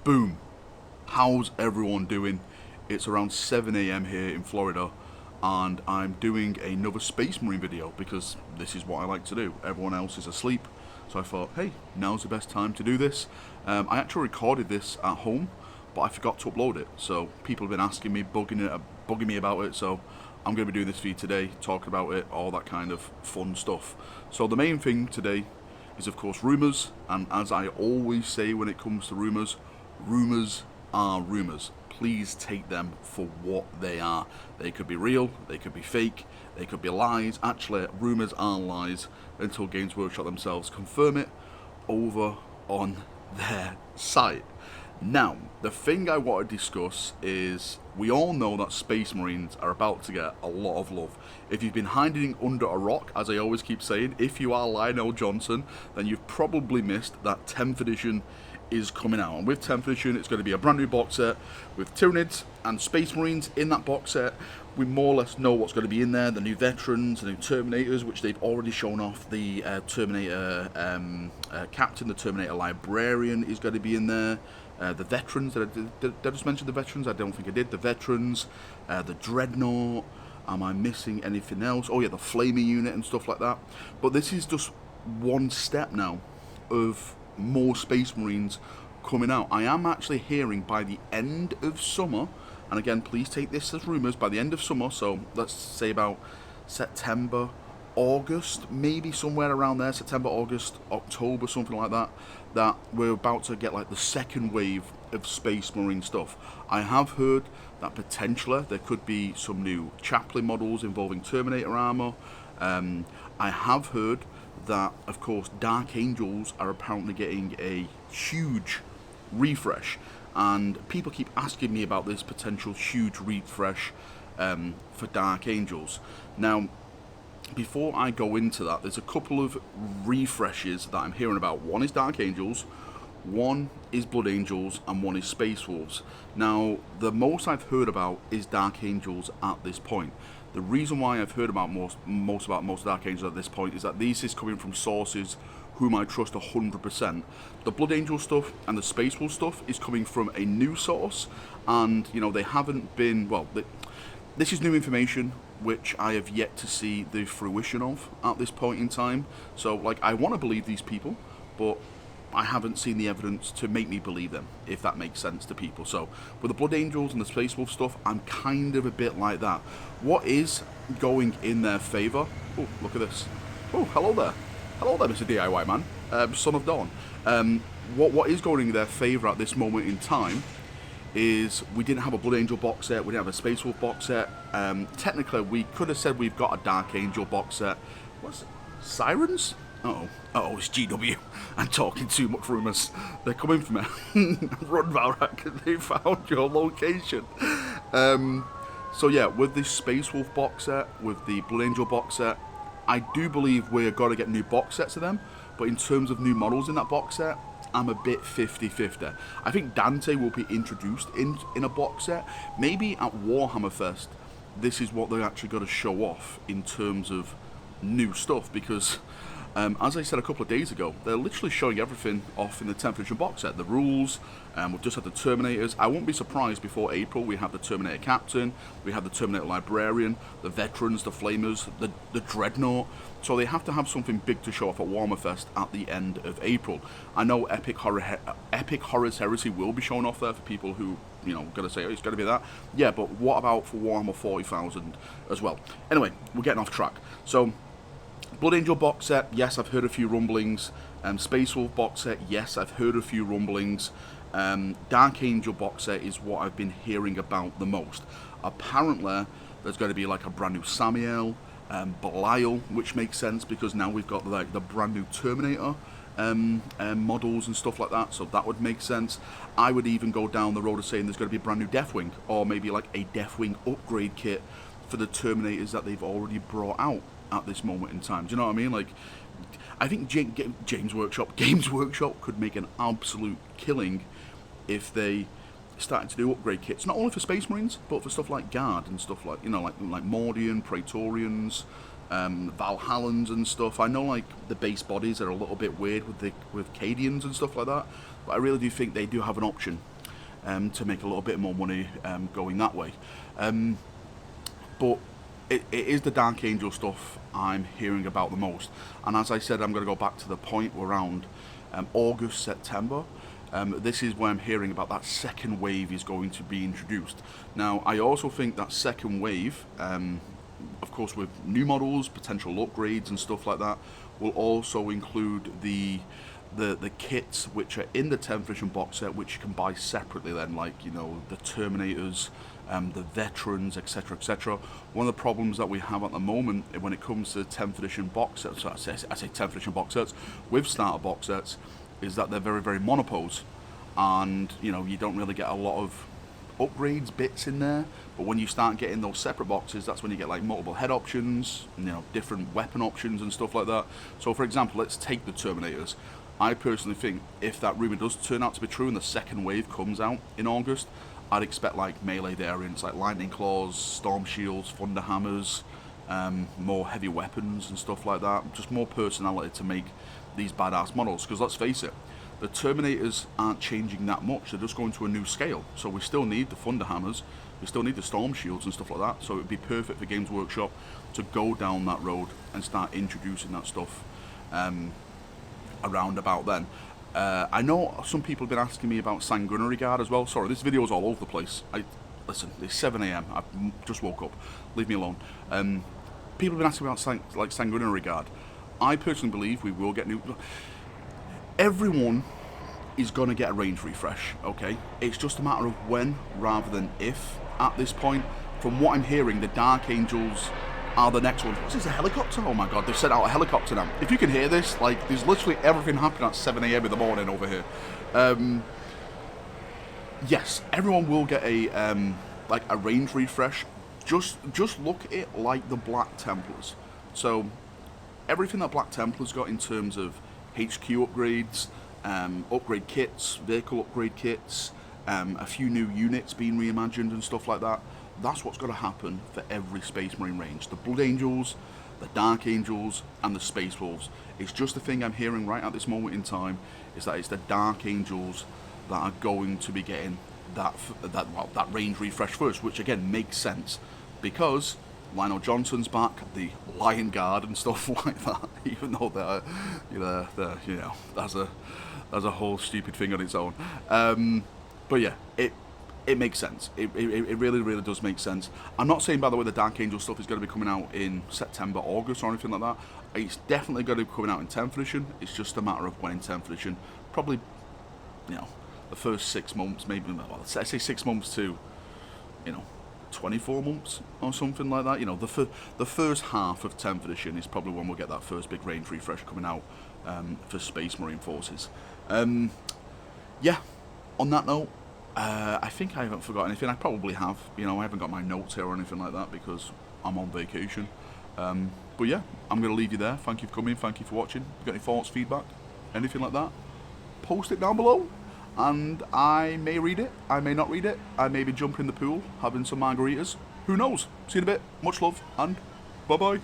Boom. How's everyone doing? It's around 7 AM here in Florida, and I'm doing another Space Marine video because this is what I like to do. Everyone else is asleep, so I thought, hey, now's the best time to do this. I actually recorded this at home, but I forgot to upload it, so people have been asking me, bugging me about it, so I'm going to be doing this for you today, talking about it, all that kind of fun stuff. So the main thing today is, of course, rumours, and as I always say when it comes to rumours are rumours. Please take them for what they are. They could be real, they could be fake, they could be lies. Actually, rumours are lies until Games Workshop themselves confirm it over on their site. Now, the thing I want to discuss is we all know that Space Marines are about to get a lot of love. If you've been hiding under a rock, as I always keep saying, if you are Lionel Johnson, then you've probably missed that 10th edition is coming out. And with 10th edition, it's going to be a brand new box set with Tyranids and Space Marines in that box set. We more or less know what's going to be in there, the new veterans, the new Terminators, which they've already shown off. The Terminator Captain, the Terminator Librarian is going to be in there. The veterans, did I just mention the veterans? I don't think I did. The veterans, the Dreadnought. Am I missing anything else? Oh yeah, the Flaming Unit and stuff like that. But this is just one step now of more Space Marines coming out. I am actually hearing by the end of summer, and again, please take this as rumours, by the end of summer, so let's say about September, August, maybe somewhere around there, September, August, October, something like that, that we're about to get like the second wave of Space Marine stuff. I have heard that potentially there could be some new Chaplain models involving Terminator armour. I have heard that, of course, Dark Angels are apparently getting a huge refresh, and people keep asking me about this potential huge refresh for Dark Angels. Now, before I go into that, there's a couple of refreshes that I'm hearing about. One is Dark Angels, one is Blood Angels, and one is Space Wolves. Now, the most I've heard about is Dark Angels at this point. The reason why I've heard about most Dark Angels at this point is that this is coming from sources whom I trust 100%. The Blood Angel stuff and the Space Wolf stuff is coming from a new source, and you know, they haven't been, well, this is new information which I have yet to see the fruition of at this point in time. So like, I want to believe these people, but I haven't seen the evidence to make me believe them, if that makes sense to people. So with the Blood Angels and the Space Wolf stuff, I'm kind of a bit like that. What is going in their favour? Oh, look at this. Oh, hello there. Hello there, Mr. DIY man. Son of Dawn. What is going in their favour at this moment in time is we didn't have a Blood Angel box set, we didn't have a Space Wolf box set. Technically, we could have said we've got a Dark Angel box set. What's it? Sirens? Uh-oh, it's GW. I'm talking too much rumours. They're coming for me. Run, Valrak, they found your location. So yeah, with the Space Wolf box set, with the Blood Angel box set, I do believe we're going to get new box sets of them, but in terms of new models in that box set, I'm a bit 50-50. I think Dante will be introduced in a box set. Maybe at Warhammer Fest, this is what they're actually going to show off in terms of new stuff, because as I said a couple of days ago, they're literally showing everything off in the 10th edition box set. The rules, we've just had the Terminators. I won't be surprised before April we have the Terminator Captain, we have the Terminator Librarian, the Veterans, the Flamers, the Dreadnought. So they have to have something big to show off at Warhammer Fest at the end of April. I know Epic Horrors Heresy will be shown off there for people who, you know, going to say, oh, it's going to be that. Yeah, but what about for Warhammer 40,000 as well? Anyway, we're getting off track. So, Blood Angel box set, yes, I've heard a few rumblings. Space Wolf box set, yes, I've heard a few rumblings. Dark Angel box set is what I've been hearing about the most. Apparently, there's going to be like a brand new Samael, Belial, which makes sense because now we've got like the brand new Terminator models and stuff like that, so that would make sense. I would even go down the road of saying there's going to be a brand new Deathwing, or maybe like a Deathwing upgrade kit for the Terminators that they've already brought out at this moment in time. Do you know what I mean? Like, I think Games Workshop could make an absolute killing if they started to do upgrade kits, not only for Space Marines, but for stuff like Guard and stuff like, you know, like Mordian, Praetorians, Valhallans and stuff. I know like the base bodies are a little bit weird with Cadians and stuff like that, but I really do think they do have an option to make a little bit more money going that way. But it is the Dark Angel stuff I'm hearing about the most. And as I said, I'm going to go back to the point around August, September. This is where I'm hearing about that second wave is going to be introduced. Now, I also think that second wave, of course with new models, potential upgrades and stuff like that, will also include the kits which are in the 10th edition box set, which you can buy separately then, like, you know, the Terminators, the Veterans, etc, etc. One of the problems that we have at the moment when it comes to 10th edition box sets, so I say 10th edition box sets with starter box sets, is that they're very, very monopose, and you know, you don't really get a lot of upgrades bits in there. But when you start getting those separate boxes, that's when you get like multiple head options, you know, different weapon options and stuff like that. So for example, let's take the Terminators. I personally think if that rumour does turn out to be true and the second wave comes out in August, I'd expect like melee variants like lightning claws, storm shields, thunder hammers, more heavy weapons and stuff like that. Just more personality to make these badass models, because let's face it, the Terminators aren't changing that much. They're just going to a new scale. So we still need the thunder hammers, we still need the storm shields and stuff like that. So it would be perfect for Games Workshop to go down that road and start introducing that stuff around about then. I know some people have been asking me about Sanguinary Guard as well. Sorry, this video is all over the place. Listen, it's 7 AM. I just woke up. Leave me alone. People have been asking about Sanguinary Guard. I personally believe we will get new. Everyone is going to get a range refresh, okay? It's just a matter of when rather than if at this point. From what I'm hearing, the Dark Angels are the next one. What's this, a helicopter? Oh my god, they've sent out a helicopter now. If you can hear this, like, there's literally everything happening at 7 AM in the morning over here. Yes, everyone will get a like a range refresh. Just look at it like the Black Templars. So everything that Black Templars got in terms of HQ upgrades, upgrade kits, vehicle upgrade kits, a few new units being reimagined and stuff like that, that's what's got to happen for every Space Marine range. The Blood Angels, the Dark Angels, and the Space Wolves. It's just the thing I'm hearing right at this moment in time, is that it's the Dark Angels that are going to be getting that range refresh first, which again makes sense, because Lionel Johnson's back, the Lion Guard and stuff like that. Even though they're you know, that's a whole stupid thing on its own. But yeah, it makes sense. It really, really does make sense. I'm not saying, by the way, the Dark Angel stuff is going to be coming out in September, August, or anything like that. It's definitely going to be coming out in 10th edition. It's just a matter of when in 10th edition. Probably, you know, the first 6 months, maybe. Well, I say 6 months to, you know, 24 months or something like that. You know, the first half of 10th edition is probably when we'll get that first big range refresh coming out for Space Marine forces. Yeah, on that note, I think I haven't forgot anything. I probably have. You know, I haven't got my notes here or anything like that because I'm on vacation. But yeah, I'm going to leave you there. Thank you for coming. Thank you for watching. If you've got any thoughts, feedback, anything like that, post it down below. And I may read it, I may not read it, I may be jumping in the pool, having some margaritas. Who knows? See you in a bit. Much love, and bye-bye.